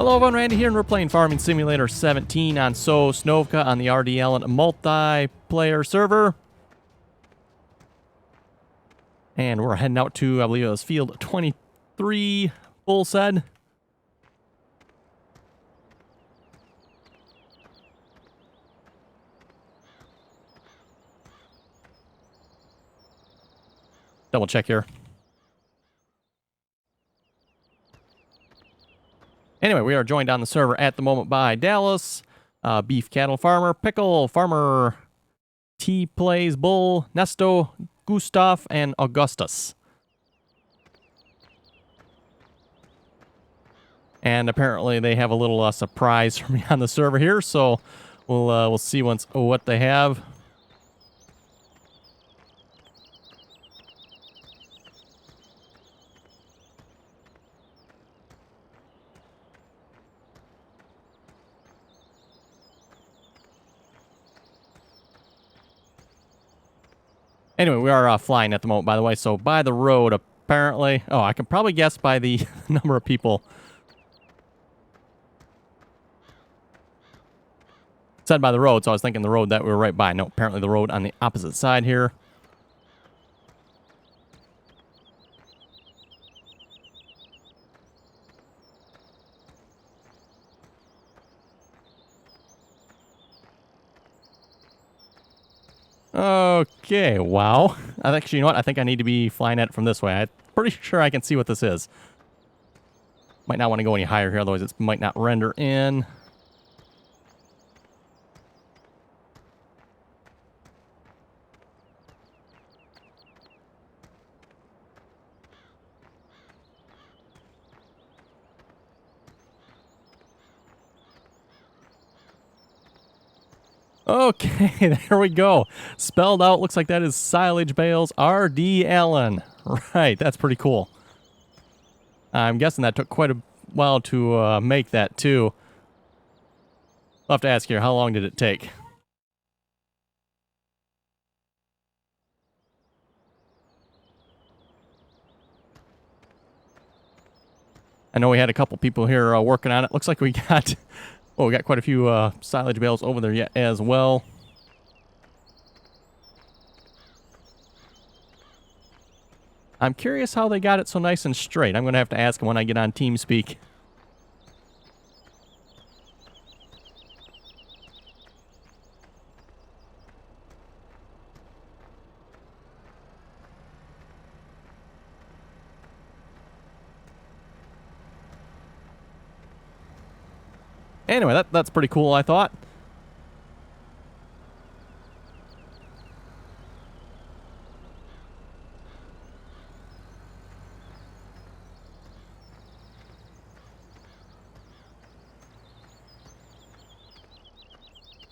Hello everyone, Randy here, and we're playing Farming Simulator 17 on Sosnovka on the RDAllen multiplayer server. And we're heading out to, I believe it was field 23, Bull said. Double check here. Anyway, we are joined on the server at the moment by Dallas, Beef Cattle Farmer, Pickle Farmer, T Plays Bull, Nesto, Gustav, and Augustus. And apparently they have a little surprise for me on the server here, so we'll see what they have. Anyway, we are flying at the moment, by the way, so by the road, apparently... Oh, I can probably guess by the number of people. It said by the road, so I was thinking the road that we were right by. No, apparently the road on the opposite side here. Okay, wow. Actually, you know what? I think I need to be flying at it from this way. I'm pretty sure I can see what this is. Might not want to go any higher here, otherwise it might not render in. Okay, there we go. Spelled out, looks like that is Silage Bales, RDAllen. Right, that's pretty cool. I'm guessing that took quite a while to make that, too. I'll have to ask here, how long did it take? I know we had a couple people here working on it. Looks like we got... Oh, we got quite a few silage bales over there yet as well. I'm curious how they got it so nice and straight. I'm going to have to ask them when I get on TeamSpeak. Anyway, that's pretty cool, I thought.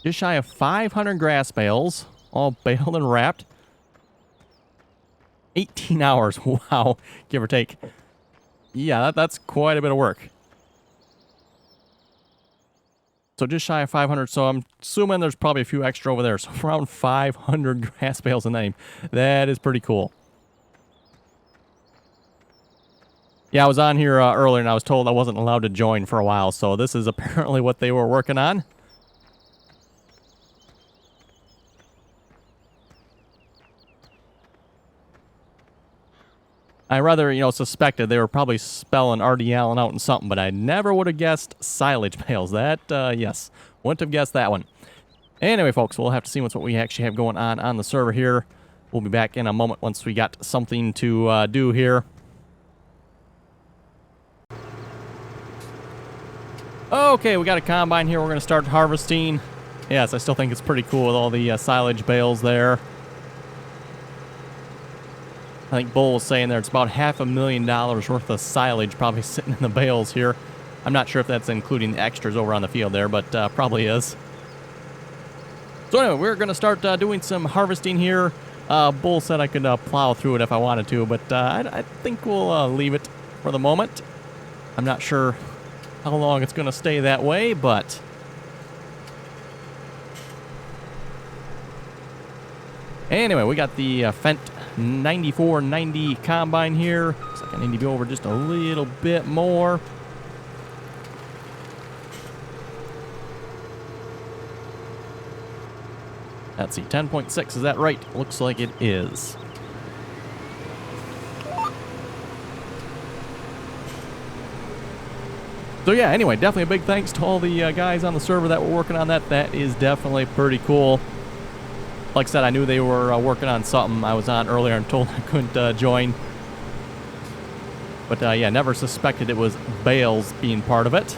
Just shy of 500 grass bales, all baled and wrapped. 18 hours, wow, give or take. Yeah, that's quite a bit of work. So just shy of 500, so I'm assuming there's probably a few extra over there. So around 500 grass bales in that name. That is pretty cool. Yeah, I was on here earlier and I was told I wasn't allowed to join for a while. So this is apparently what they were working on. I rather, suspected they were probably spelling RDAllen out in something, but I never would have guessed silage bales. That, yes, wouldn't have guessed that one. Anyway, folks, we'll have to see what we actually have going on the server here. We'll be back in a moment once we got something to do here. Okay, we got a combine here. We're going to start harvesting. Yes, I still think it's pretty cool with all the silage bales there. I think Bull was saying there it's about $500,000 worth of silage probably sitting in the bales here. I'm not sure if that's including the extras over on the field there, but probably is. So anyway, we're going to start doing some harvesting here. Bull said I could plow through it if I wanted to, but I think we'll leave it for the moment. I'm not sure how long it's going to stay that way, but... Anyway, we got the Fendt 9490 combine here. Looks like I need to go over just a little bit more. Let's see, 10.6, is that right? Looks like it is. So yeah, anyway, definitely a big thanks to all the guys on the server that were working on that. That is definitely pretty cool. Like I said, I knew they were working on something. I was on earlier and told I couldn't join. But yeah, never suspected it was bales being part of it.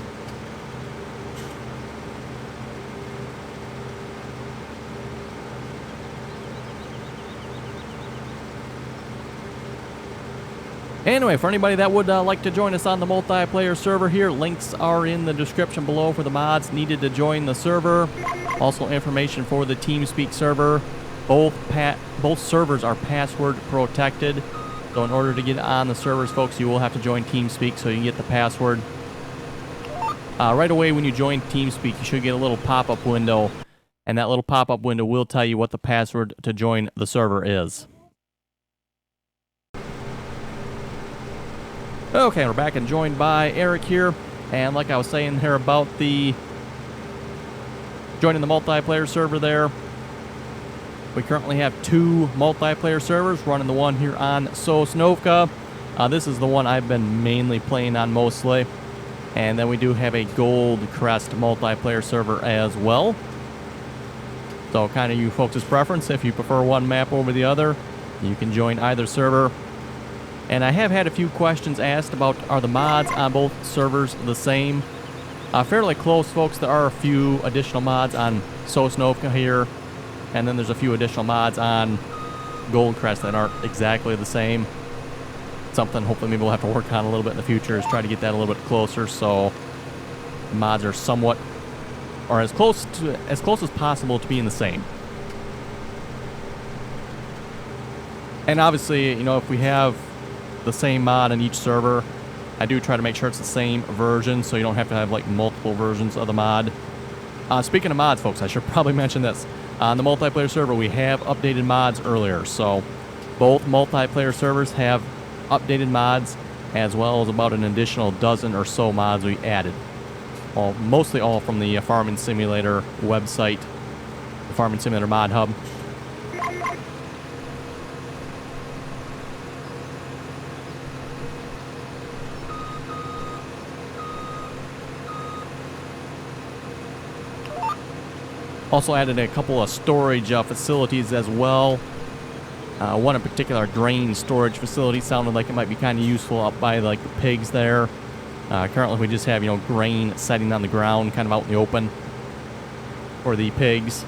Anyway, for anybody that would like to join us on the multiplayer server here, links are in the description below for the mods needed to join the server. Also information for the TeamSpeak server. Both servers are password protected. So in order to get on the servers, folks, you will have to join TeamSpeak so you can get the password. Right away when you join TeamSpeak, you should get a little pop-up window. And that little pop-up window will tell you what the password to join the server is. Okay, we're back and joined by Eric here, and like I was saying here about the joining the multiplayer server there, we currently have 2 multiplayer servers, running the one here on Sosnovka. This is the one I've been mainly playing on mostly, and then we do have a Gold Crest multiplayer server as well. So kind of you folks' preference, if you prefer one map over the other, you can join either server. And I have had a few questions asked about, are the mods on both servers the same? Fairly close, folks. There are a few additional mods on Sosnovka here, and then there's a few additional mods on Goldcrest that aren't exactly the same. Something hopefully maybe we'll have to work on a little bit in the future is try to get that a little bit closer so the mods are somewhat, or as close as possible to being the same. And obviously, you know, if we have the same mod in each server, I do try to make sure it's the same version so you don't have to have like multiple versions of the mod. Speaking of mods, folks, I should probably mention this. On the multiplayer server, we have updated mods earlier, so both multiplayer servers have updated mods as well as about an additional dozen or so mods we added. Well, mostly all from the Farming Simulator website, the Farming Simulator Mod Hub. Also added a couple of storage facilities as well. One in particular, grain storage facility, sounded like it might be kind of useful up by like the pigs there. Currently we just have, you know, grain setting on the ground kind of out in the open for the pigs.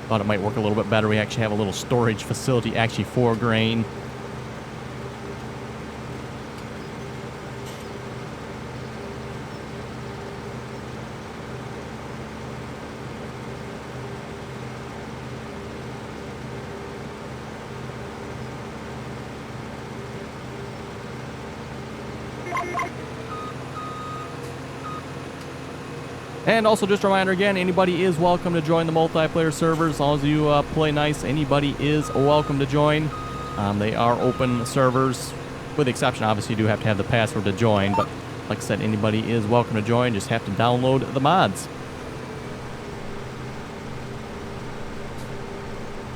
Thought it might work a little bit better. We actually have a little storage facility actually for grain. And also just a reminder again, anybody is welcome to join the multiplayer servers. As long as you play nice, anybody is welcome to join. They are open servers, with the exception, obviously, you do have to have the password to join. But like I said, anybody is welcome to join. Just have to download the mods.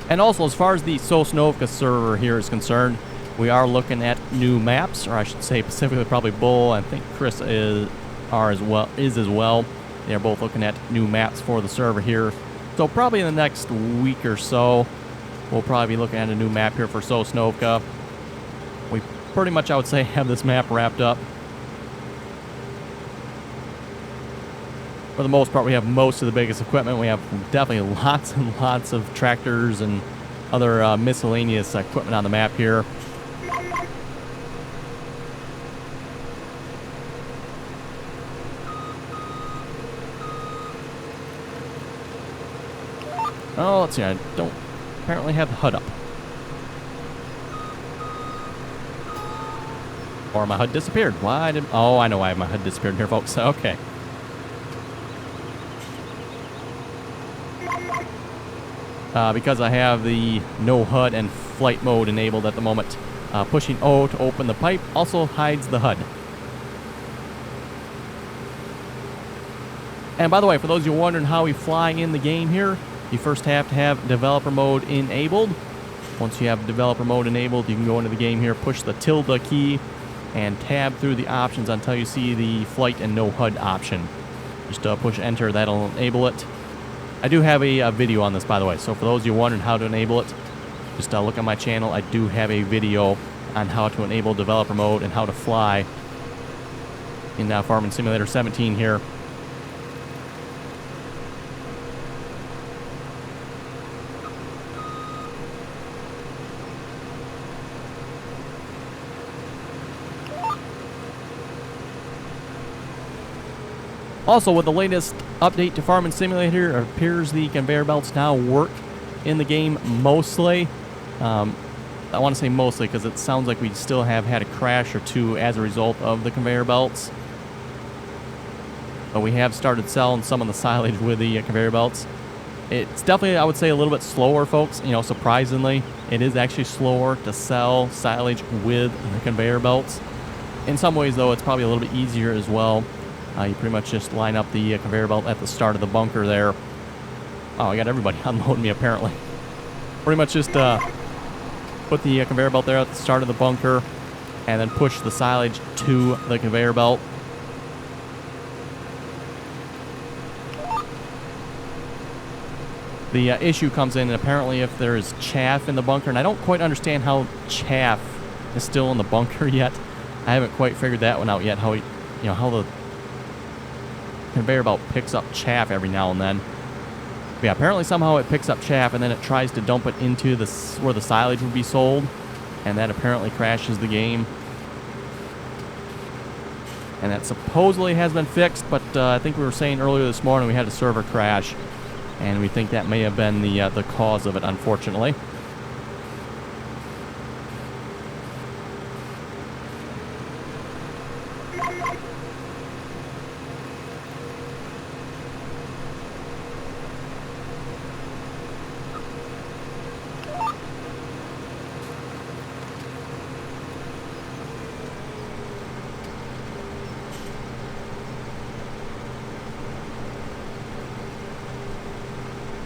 And also, as far as the Sosnovka server here is concerned, we are looking at new maps, or I should say specifically probably Bull. I think Chris is as well. They're both looking at new maps for the server here. So probably in the next week or so, we'll probably be looking at a new map here for Sosnovka. We pretty much, I would say, have this map wrapped up. For the most part, we have most of the biggest equipment. We have definitely lots and lots of tractors and other miscellaneous equipment on the map here. Oh, let's see, I don't apparently have the HUD up. Or my HUD disappeared. Why did... Oh, I know why my HUD disappeared here, folks. Okay. Because I have the no HUD and flight mode enabled at the moment. Pushing O to open the pipe also hides the HUD. And by the way, for those of you wondering how we fly in the game here, you first have to have developer mode enabled. Once you have developer mode enabled, you can go into the game here, push the tilde key, and tab through the options until you see the flight and no HUD option. Just push enter, that'll enable it. I do have a video on this, by the way, so for those of you wondering how to enable it, just look at my channel. I do have a video on how to enable developer mode and how to fly in Farming Simulator 17 here. Also, with the latest update to Farming Simulator, it appears the conveyor belts now work in the game mostly. I want to say mostly because it sounds like we still have had a crash or two as a result of the conveyor belts. But we have started selling some of the silage with the conveyor belts. It's definitely, I would say, a little bit slower, folks. You know, surprisingly, it is actually slower to sell silage with the conveyor belts. In some ways, though, it's probably a little bit easier as well. You pretty much just line up the conveyor belt at the start of the bunker there. Oh, I got everybody unloading me, apparently. Pretty much just put the conveyor belt there at the start of the bunker and then push the silage to the conveyor belt. The issue comes in, and apparently if there is chaff in the bunker, and I don't quite understand how chaff is still in the bunker yet. I haven't quite figured that one out yet, how how the conveyor belt picks up chaff every now and then. But yeah, apparently somehow it picks up chaff and then it tries to dump it into where the silage would be sold, and that apparently crashes the game. And that supposedly has been fixed, but I think we were saying earlier this morning we had a server crash, and we think that may have been the cause of it, unfortunately.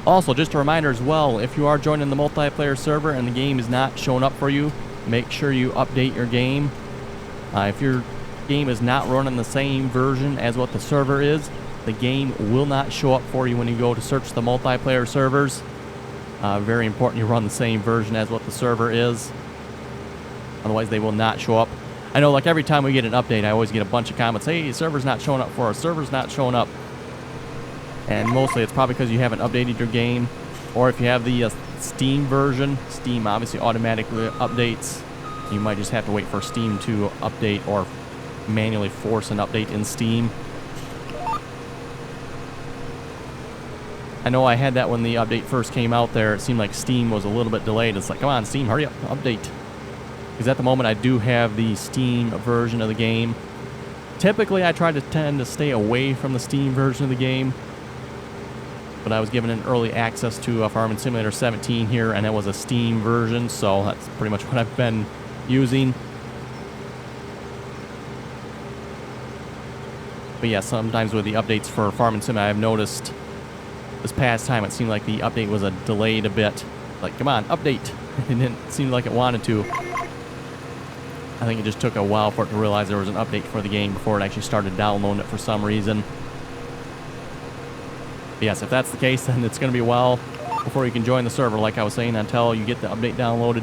Also, just a reminder as well, if you are joining the multiplayer server and the game is not showing up for you, make sure you update your game. If your game is not running the same version as what the server is, the game will not show up for you when you go to search the multiplayer servers. Very important you run the same version as what the server is. Otherwise, they will not show up. I know, like, every time we get an update, I always get a bunch of comments, hey, server's not showing up for us, server's not showing up. And mostly it's probably because you haven't updated your game, or if you have the Steam version, Steam obviously automatically updates. You might just have to wait for Steam to update or manually force an update in Steam. I know I had that when the update first came out there. It seemed like Steam was a little bit delayed. It's like, come on, Steam, hurry up, update. Because at the moment I do have the Steam version of the game. Typically I tend to stay away from the Steam version of the game, but I was given an early access to Farming Simulator 17 here, and it was a Steam version, so that's pretty much what I've been using. But yeah, sometimes with the updates for Farming Sim, I've noticed this past time it seemed like the update was delayed a bit. Like, come on, update. It didn't seem like it wanted to. I think it just took a while for it to realize there was an update for the game before it actually started downloading it for some reason. Yes, if that's the case, then it's going to be a while before you can join the server, like I was saying, until you get the update downloaded,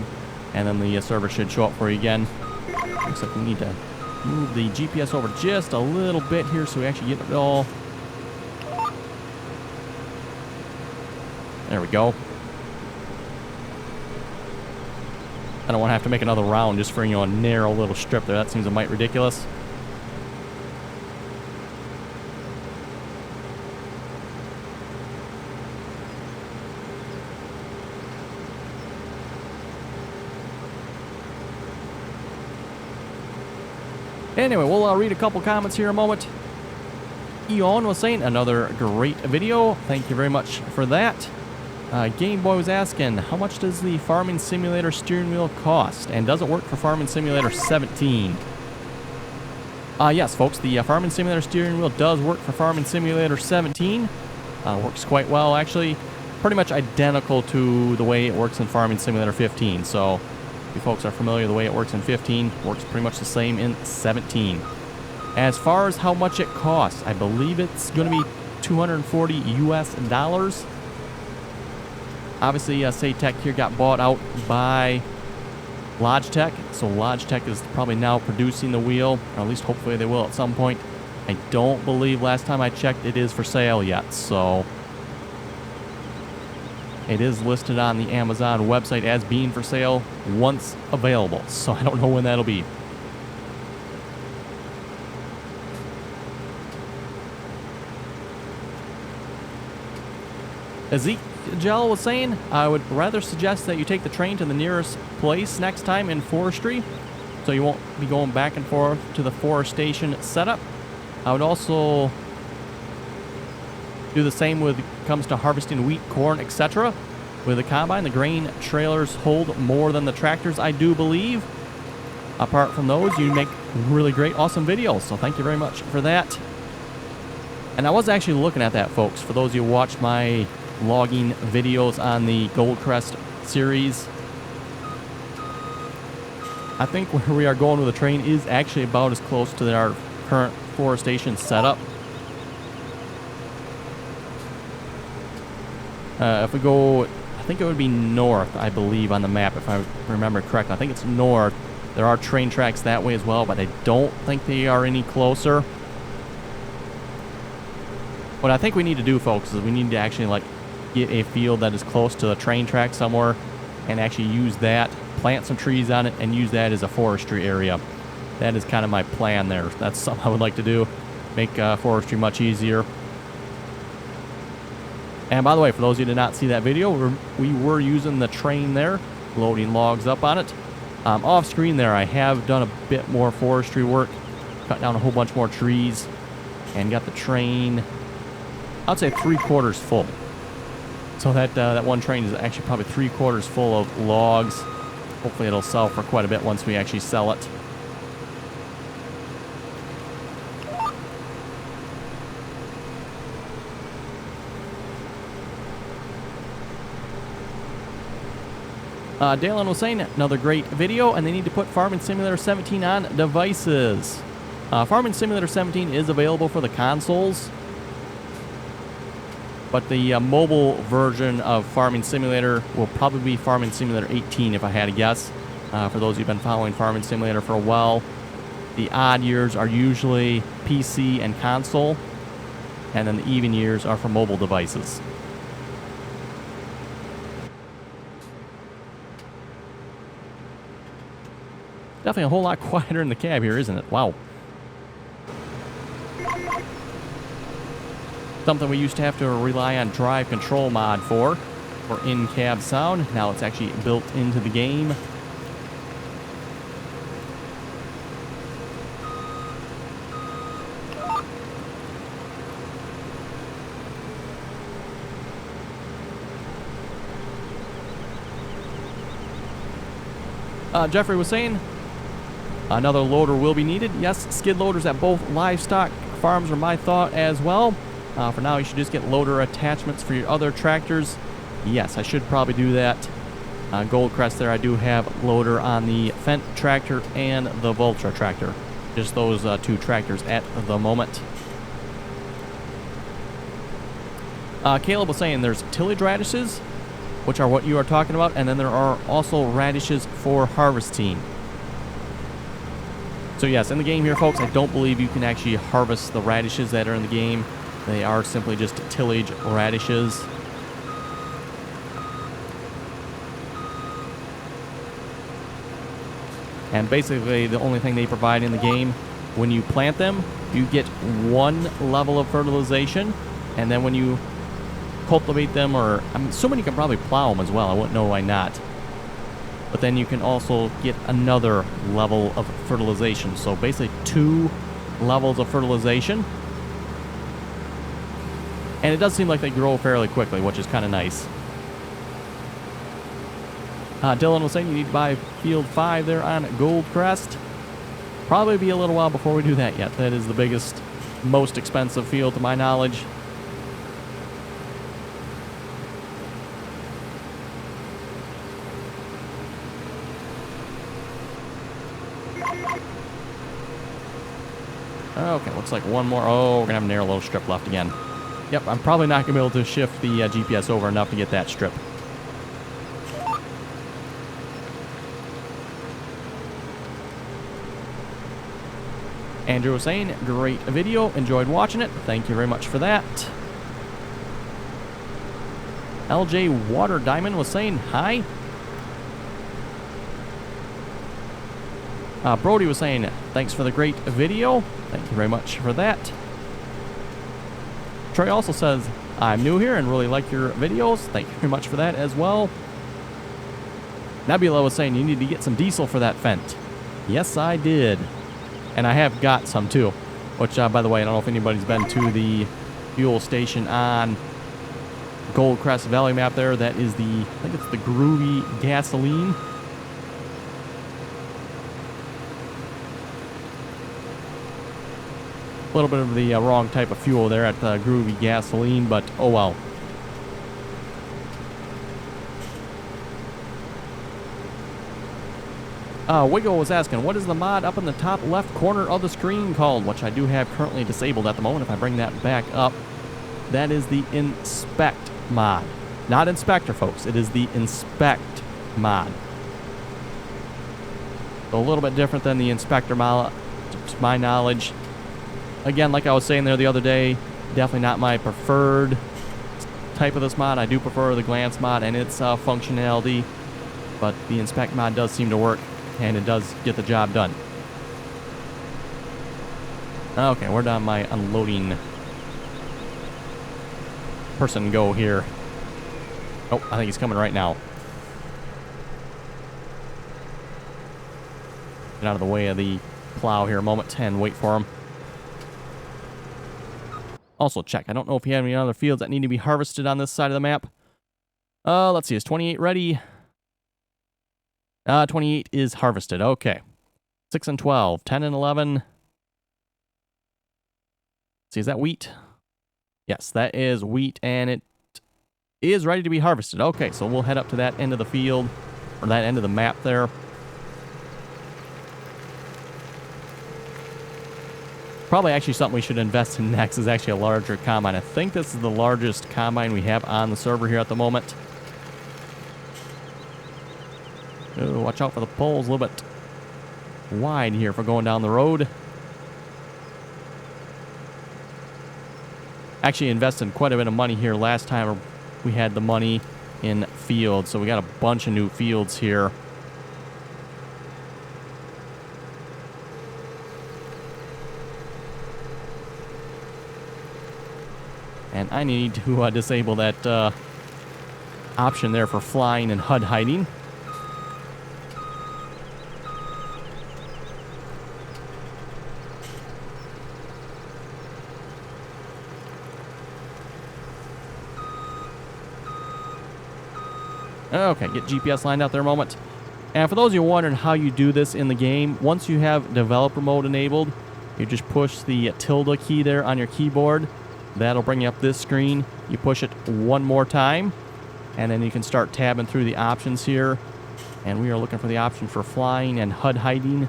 and then the server should show up for you again. Looks like we need to move the GPS over just a little bit here so we actually get it all. There we go. I don't want to have to make another round just for, a narrow little strip there. That seems a mite ridiculous. Anyway, we'll read a couple comments here in a moment. Eon was saying, another great video. Thank you very much for that. Game Boy was asking, how much does the Farming Simulator steering wheel cost? And does it work for Farming Simulator 17? Yes, folks, the Farming Simulator steering wheel does work for Farming Simulator 17. Works quite well, actually. pretty much identical to the way it works in Farming Simulator 15. So if you folks are familiar, the way it works in 15 works pretty much the same in 17. As far as how much it costs, I believe it's going to be $240 US. Obviously, Saytech here got bought out by Logitech, so Logitech is probably now producing the wheel, or at least hopefully they will at some point. I don't believe last time I checked it is for sale yet, so it is listed on the Amazon website as being for sale once available, so I don't know when that'll be. Ezekiel was saying, I would rather suggest that you take the train to the nearest place next time in forestry, so you won't be going back and forth to the forestation setup. I would also do the same when it comes to harvesting wheat, corn, etc. With the combine, the grain trailers hold more than the tractors, I do believe. Apart from those, you make really great, awesome videos, so thank you very much for that. And I was actually looking at that, folks, for those of you who watched my logging videos on the Goldcrest series. I think where we are going with the train is actually about as close to our current forestation setup. If we go, I think it would be north, I believe, on the map, if I remember correctly. I think it's north. There are train tracks that way as well, but I don't think they are any closer. What I think we need to do, folks, is we need to actually, like, get a field that is close to a train track somewhere and actually use that, plant some trees on it, and use that as a forestry area. That is kind of my plan there. That's something I would like to do, make forestry much easier. And by the way, for those of you who did not see that video, we were using the train there, loading logs up on it. Off screen there, I have done a bit more forestry work, cut down a whole bunch more trees, and got the train, I'd say 3/4 full. So that one train is actually probably 3/4 full of logs. Hopefully it'll sell for quite a bit once we actually sell it. RDAllen was saying, another great video, and they need to put Farming Simulator 17 on devices. Farming Simulator 17 is available for the consoles, but the mobile version of Farming Simulator will probably be Farming Simulator 18, if I had to guess. For those who've been following Farming Simulator for a while, the odd years are usually PC and console, and then the even years are for mobile devices. Definitely a whole lot quieter in the cab here, isn't it? Wow. Something we used to have to rely on Drive Control mod for in-cab sound. Now it's actually built into the game. Jeffrey was saying, another loader will be needed. Yes, skid loaders at both livestock farms are my thought as well. For now, you should just get loader attachments for your other tractors. Yes, I should probably do that. Goldcrest there, I do have loader on the Fendt tractor and the Vultra tractor. Just those two tractors at the moment. Caleb was saying there's tillage radishes, which are what you are talking about, and then there are also radishes for harvesting. So yes, in the game here, folks, I don't believe you can actually harvest the radishes that are in the game. They are simply just tillage radishes. And basically, the only thing they provide in the game, when you plant them, you get one level of fertilization, and then when you cultivate them, or I'm assuming you can probably plow them as well, I wouldn't know why not. But then you can also get another level of fertilization. So basically 2 levels of fertilization. And it does seem like they grow fairly quickly, which is kind of nice. Dylan was saying you need to buy Field 5 there on Goldcrest. Probably be a little while before we do that yet. That is the biggest, most expensive field to my knowledge. Okay, looks like one more. Oh, we're going to have a narrow little strip left again. Yep, I'm probably not going to be able to shift the GPS over enough to get that strip. Andrew was saying, great video. Enjoyed watching it. Thank you very much for that. LJ Water Diamond was saying hi. Brody was saying, thanks for the great video. Thank you very much for that. Troy also says, I'm new here and really like your videos. Thank you very much for that as well. Nebula was saying, you need to get some diesel for that Fendt. Yes, I did. And I have got some too. Which, by the way, I don't know if anybody's been to the fuel station on Goldcrest Valley map there. That is the, I think it's the Groovy Gasoline. A little bit of the wrong type of fuel there at Groovy Gasoline, but oh well. Wiggle was asking, what is the mod up in the top left corner of the screen called? Which I do have currently disabled at the moment. If I bring that back up, that is the Inspect mod. Not Inspector, folks. It is the Inspect mod. So a little bit different than the Inspector mod, to my knowledge. Again, like I was saying there the other day, definitely not my preferred type of this mod. I do prefer the Glance mod and its functionality, but the Inspect mod does seem to work, and it does get the job done. Okay, where did my unloading person go here? Oh, I think he's coming right now. Get out of the way of the plow here a moment and wait for him. Also check. I don't know if you have any other fields that need to be harvested on this side of the map. Let's see. Is 28 ready? 28 is harvested. Okay. 6 and 12. 10 and 11. Let's see, is that wheat? Yes, that is wheat, and it is ready to be harvested. Okay, so we'll head up to that end of the field, or that end of the map there. Probably actually something we should invest in next is actually a larger combine. I think this is the largest combine we have on the server here at the moment. Oh, watch out for the poles, a little bit wide here for going down the road. Actually invested quite a bit of money here last time we had the money in fields, so we got a bunch of new fields here. And I need to disable that option there for flying and HUD hiding. Okay, get GPS lined out there a moment. And for those of you wondering how you do this in the game, once you have developer mode enabled, you just push the tilde key there on your keyboard. That'll bring you up this screen. You push it one more time, and then you can start tabbing through the options here. And we are looking for the option for flying and HUD hiding.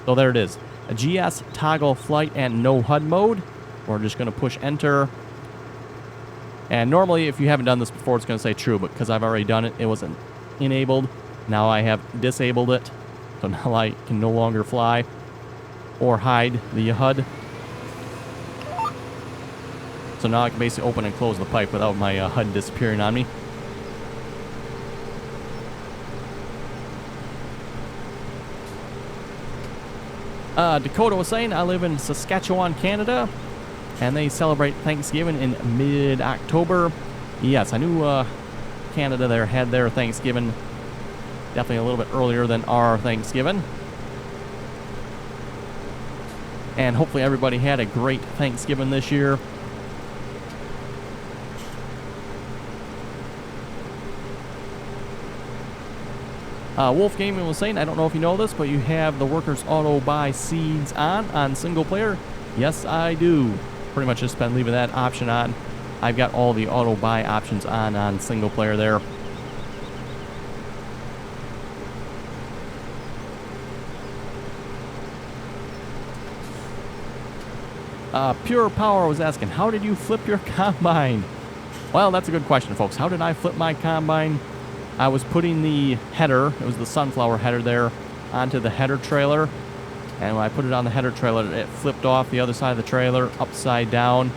So there it is. A GS toggle flight and no HUD mode. We're just going to push enter. And normally, if you haven't done this before, it's going to say true, but because I've already done it, it wasn't enabled. Now I have disabled it, so now I can no longer fly or hide the HUD. So now I can basically open and close the pipe without my HUD disappearing on me. Dakota was saying, I live in Saskatchewan, Canada, and they celebrate Thanksgiving in mid-October. Yes, I knew Canada there had their Thanksgiving definitely a little bit earlier than our Thanksgiving. And hopefully everybody had a great Thanksgiving this year. Wolf Gaming was saying, I don't know if you know this, but you have the workers auto buy seeds on single player. Yes, I do. Pretty much just been leaving that option on. I've got all the auto buy options on single player there. Pure Power was asking, how did you flip your combine? Well, that's a good question, folks. How did I flip my combine? I was putting the header, it was the sunflower header there, onto the header trailer. And when I put it on the header trailer, it flipped off the other side of the trailer, upside down.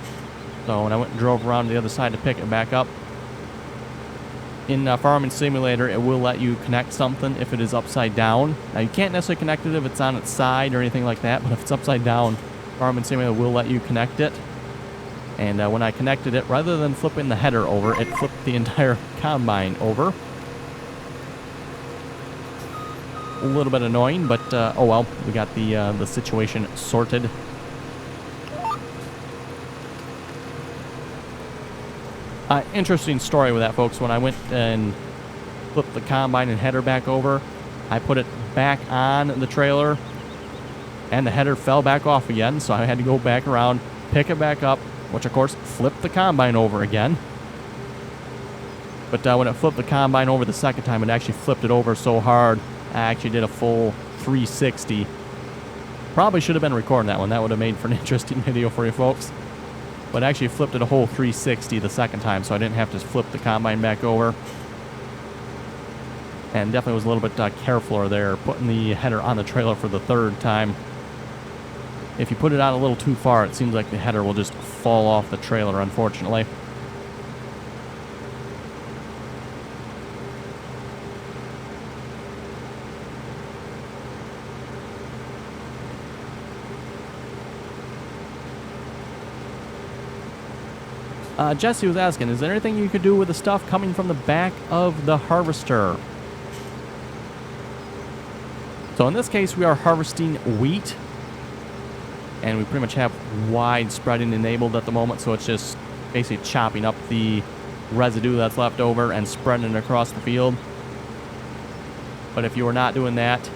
So when I went and drove around to the other side to pick it back up, in Farming Simulator, it will let you connect something if it is upside down. Now, you can't necessarily connect it if it's on its side or anything like that, but if it's upside down, Farming Simulator will let you connect it. And when I connected it, rather than flipping the header over, it flipped the entire combine over. A little bit annoying, but oh well, we got the situation sorted. Interesting story with that, folks. When I went and flipped the combine and header back over, I put it back on the trailer, and the header fell back off again, so I had to go back around, pick it back up, which of course flipped the combine over again. But when it flipped the combine over the second time, it actually flipped it over so hard, I actually did a full 360. Probably should have been recording that one. That would have made for an interesting video for you folks. But actually flipped it a whole 360 the second time, so I didn't have to flip the combine back over. And definitely was a little bit careful there, putting the header on the trailer for the third time. If you put it on a little too far, it seems like the header will just fall off the trailer, unfortunately. Jesse was asking, is there anything you could do with the stuff coming from the back of the harvester? So in this case, we are harvesting wheat. And we pretty much have wide spreading enabled at the moment, so it's just basically chopping up the residue that's left over and spreading it across the field. But if you were not doing that,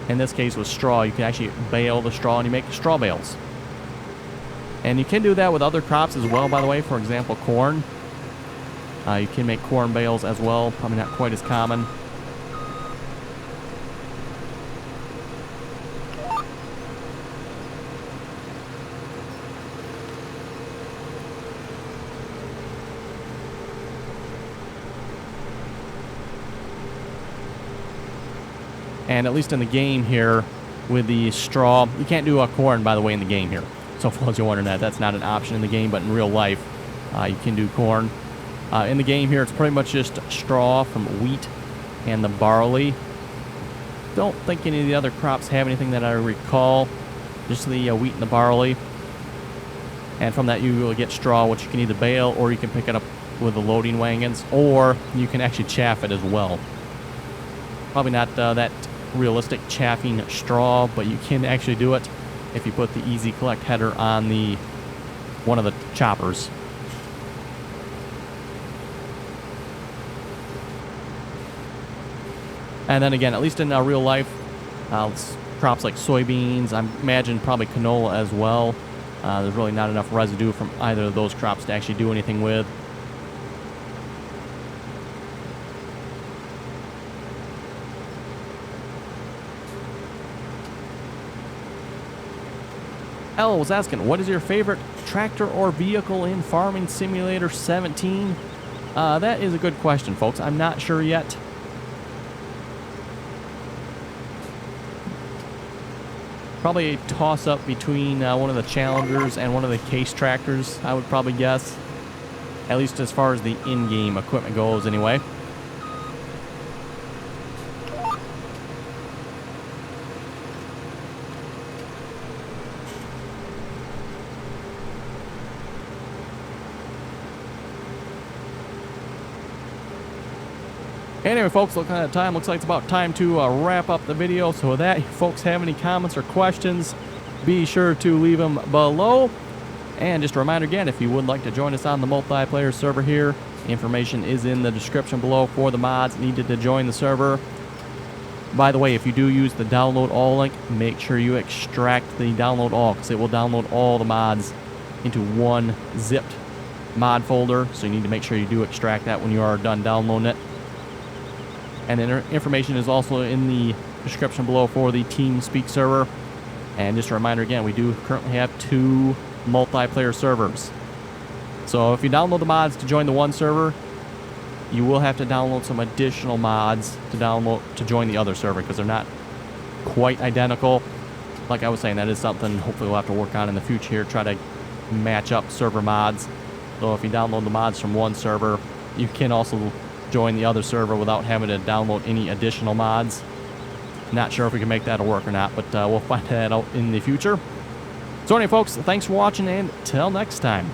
in this case with straw, you can actually bale the straw and you make straw bales. And you can do that with other crops as well, by the way. For example, corn. You can make corn bales as well. Probably not quite as common. And at least in the game here, with the straw, you can't do a corn, by the way, in the game here. So for those you're wondering that, that's not an option in the game, but in real life, you can do corn. In the game here, it's pretty much just straw from wheat and the barley. Don't think any of the other crops have anything that I recall. Just the wheat and the barley. And from that, you will get straw, which you can either bale or you can pick it up with the loading wagons, or you can actually chaff it as well. Probably not that realistic chaffing straw, but you can actually do it if you put the Easy Collect header on the one of the choppers. And then again, at least in real life, crops like soybeans, I imagine probably canola as well. There's really not enough residue from either of those crops to actually do anything with. Elle was asking, what is your favorite tractor or vehicle in Farming Simulator 17? That is a good question, folks. I'm not sure yet. Probably a toss-up between one of the Challengers and one of the Case tractors, I would probably guess. At least as far as the in-game equipment goes, anyway. Anyway, folks, looking at the time, looks like it's about time to wrap up the video. So with that, if folks have any comments or questions, be sure to leave them below. And just a reminder again, if you would like to join us on the multiplayer server here, information is in the description below for the mods needed to join the server. By the way, if you do use the download all link, make sure you extract the download all, because it will download all the mods into one zipped mod folder. So you need to make sure you do extract that when you are done downloading it. And then information is also in the description below for the TeamSpeak server. And just a reminder again, we do currently have 2 multiplayer servers. So if you download the mods to join the one server, you will have to download some additional mods to join the other server because they're not quite identical. Like I was saying, that is something hopefully we'll have to work on in the future here, try to match up server mods. So if you download the mods from one server, you can also join the other server without having to download any additional mods. Not sure if we can make that work or not, but we'll find that out in the future. So anyway, folks, thanks for watching, and till next time.